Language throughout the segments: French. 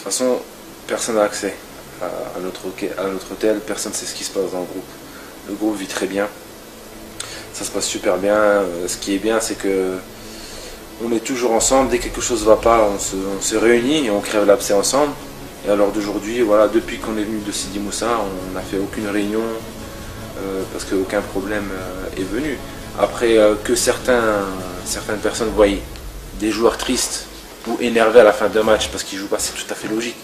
toute façon, personne n'a accès à notre hôtel, personne ne sait ce qui se passe dans le groupe. Le groupe vit très bien, ça se passe super bien. Ce qui est bien, c'est que on est toujours ensemble. Dès que quelque chose ne va pas, on se réunit et on crève l'abcès ensemble. Et à l'heure d'aujourd'hui, voilà, depuis qu'on est venu de Sidi Moussa, on n'a fait aucune réunion parce qu'aucun problème est venu. Après que certaines personnes voient des joueurs tristes ou énervés à la fin d'un match parce qu'ils ne jouent pas, c'est tout à fait logique.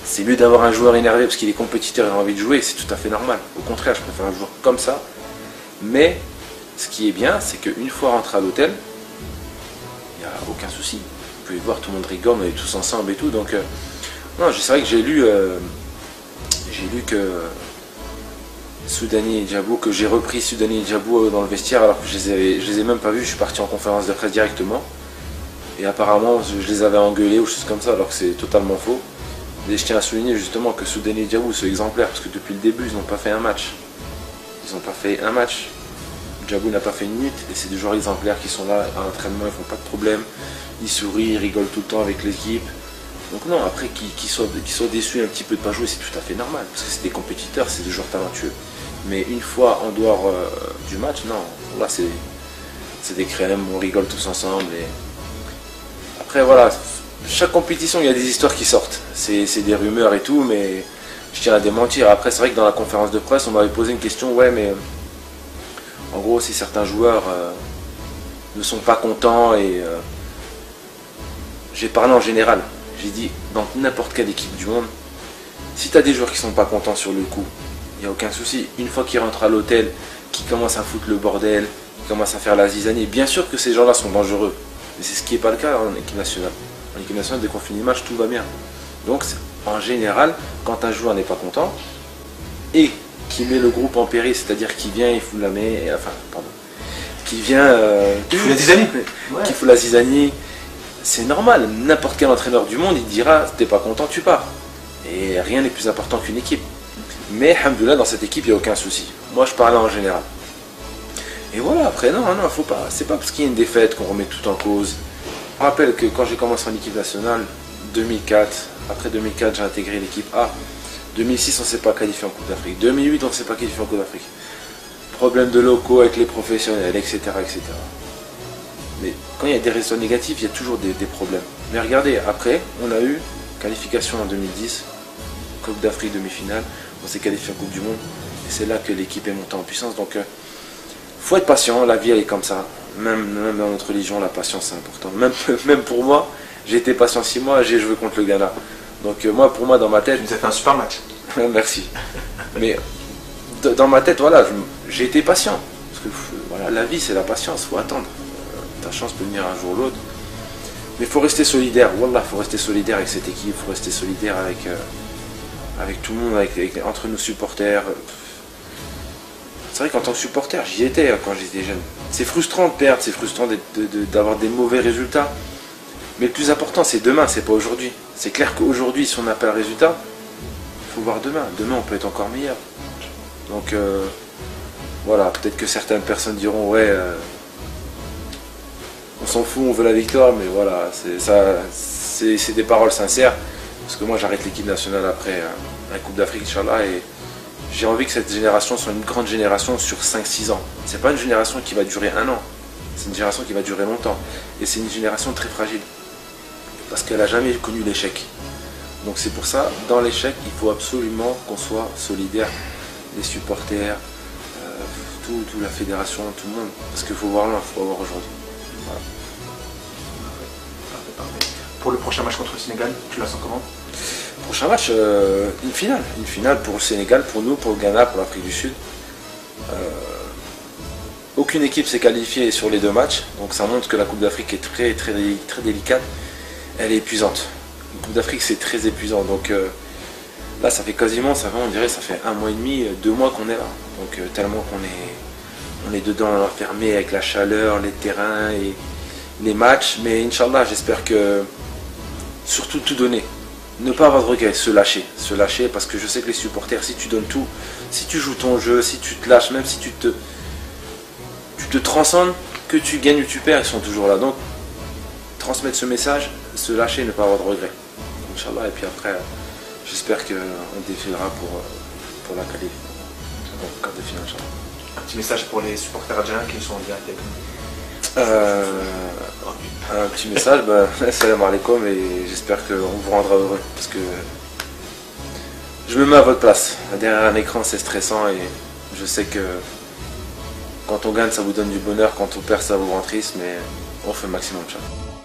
C'est mieux d'avoir un joueur énervé parce qu'il est compétiteur et a envie de jouer, c'est tout à fait normal. Au contraire, je préfère un joueur comme ça. Mais ce qui est bien, c'est qu'une fois rentré à l'hôtel, il n'y a aucun souci. Vous pouvez voir, tout le monde rigole, on est tous ensemble et tout. Donc, non, c'est vrai que j'ai lu que Soudani et Djabou, que j'ai repris Soudani et Djabou dans le vestiaire alors que je les ai même pas vus. Je suis parti en conférence de presse directement. Et apparemment, je les avais engueulés ou choses comme ça, alors que c'est totalement faux. Et je tiens à souligner justement que Soudani et Djabou sont exemplaires, parce que depuis le début, ils n'ont pas fait un match. Ils n'ont pas fait un match. Djabou n'a pas fait une minute, et c'est des joueurs exemplaires qui sont là à l'entraînement, ils font pas de problème. Ils sourient, ils rigolent tout le temps avec l'équipe. Donc non, après qu'ils soient déçus un petit peu de ne pas jouer, c'est tout à fait normal, parce que c'est des compétiteurs, c'est des joueurs talentueux. Mais une fois en dehors du match, non, là c'est des crèmes, on rigole tous ensemble. Et après voilà, chaque compétition il y a des histoires qui sortent, c'est des rumeurs et tout, mais je tiens à démentir. Après c'est vrai que dans la conférence de presse on m'avait posé une question, ouais mais en gros si certains joueurs ne sont pas contents, et j'ai parlé en général. J'ai dit, dans n'importe quelle équipe du monde, si tu as des joueurs qui sont pas contents sur le coup, il n'y a aucun souci. Une fois qu'ils rentrent à l'hôtel, qu'ils commencent à foutre le bordel, qu'ils commencent à faire la zizanie, bien sûr que ces gens-là sont dangereux. Mais c'est ce qui n'est pas le cas en équipe nationale. En équipe nationale, dès qu'on finit le match, tout va bien. Donc, en général, quand un joueur n'est pas content, et qui met le groupe en péril, c'est-à-dire qui vient, il fout la main, qui vient... qui fout la zizanie. Qui fout la zizanie. C'est normal, n'importe quel entraîneur du monde, il dira, t'es pas content, tu pars. Et rien n'est plus important qu'une équipe. Mais, alhamdoulilah, dans cette équipe, il n'y a aucun souci. Moi, je parlais en général. Et voilà, après, non, faut pas. C'est pas parce qu'il y a une défaite qu'on remet tout en cause. Je me rappelle que quand j'ai commencé en équipe nationale, 2004, après 2004, j'ai intégré l'équipe A. 2006, on ne s'est pas qualifié en Coupe d'Afrique. 2008, on ne s'est pas qualifié en Coupe d'Afrique. Problème de locaux avec les professionnels, etc., etc. Mais quand il y a des résultats négatifs, il y a toujours des problèmes. Mais regardez, après, on a eu qualification en 2010, Coupe d'Afrique demi-finale, on s'est qualifié en Coupe du Monde, et c'est là que l'équipe est montée en puissance. Donc, faut être patient, la vie elle est comme ça. Même dans notre religion, la patience c'est important. Même pour moi, j'ai été patient 6 mois, j'ai joué contre le Ghana. Donc pour moi, dans ma tête... Tu nous as fait un super match. Merci. Mais dans ma tête, voilà, j'ai été patient. Parce que voilà, la vie c'est la patience, faut attendre. Ta chance peut venir un jour ou l'autre. Mais il faut rester solidaire. Wallah, il faut rester solidaire avec cette équipe, il faut rester solidaire avec tout le monde, entre nos supporters. C'est vrai qu'en tant que supporter, j'y étais quand j'étais jeune. C'est frustrant de perdre, c'est frustrant d'avoir des mauvais résultats. Mais le plus important, c'est demain, c'est pas aujourd'hui. C'est clair qu'aujourd'hui, si on n'a pas le résultat, il faut voir demain. Demain, on peut être encore meilleur. Donc, voilà, peut-être que certaines personnes diront, ouais, on s'en fout, on veut la victoire, mais voilà, c'est des paroles sincères. Parce que moi, j'arrête l'équipe nationale après la Coupe d'Afrique, Inch'Allah, et j'ai envie que cette génération soit une grande génération sur 5-6 ans. C'est pas une génération qui va durer 1 an, c'est une génération qui va durer longtemps. Et c'est une génération très fragile, parce qu'elle n'a jamais connu l'échec. Donc c'est pour ça, dans l'échec, il faut absolument qu'on soit solidaire, les supporters, toute la fédération, tout le monde. Parce qu'il faut voir là, il faut voir aujourd'hui. Voilà. Parfait. Pour le prochain match contre le Sénégal, tu la sens comment? Prochain match, une finale pour le Sénégal, pour nous, pour le Ghana, pour l'Afrique du Sud. Aucune équipe s'est qualifiée sur les 2 matchs, donc ça montre que la Coupe d'Afrique est très, très, très délicate. Elle est épuisante. La Coupe d'Afrique c'est très épuisant, donc là ça fait quasiment, on dirait ça fait 1 mois et demi, 2 mois qu'on est là. Donc tellement qu'on est dedans enfermé avec la chaleur, les terrains et les matchs. Mais Inch'Allah, j'espère que surtout tout donner. Ne pas avoir de regrets, se lâcher, parce que je sais que les supporters, si tu donnes tout, si tu joues ton jeu, si tu te lâches, même si tu te transcendes, que tu gagnes ou tu perds, ils sont toujours là. Donc, transmettre ce message, se lâcher, ne pas avoir de regrets. Inch'Allah. Et puis après, j'espère qu'on défilera pour la qualif, pour le quart de finale, Inch'Allah. Un petit message pour les supporters algériens qui sont en direct avec nous. Un petit message, salam alaikum, et j'espère qu'on vous rendra heureux parce que je me mets à votre place. Derrière un écran, c'est stressant et je sais que quand on gagne, ça vous donne du bonheur, quand on perd, ça vous rend triste, mais on fait le maximum, Inch'Allah.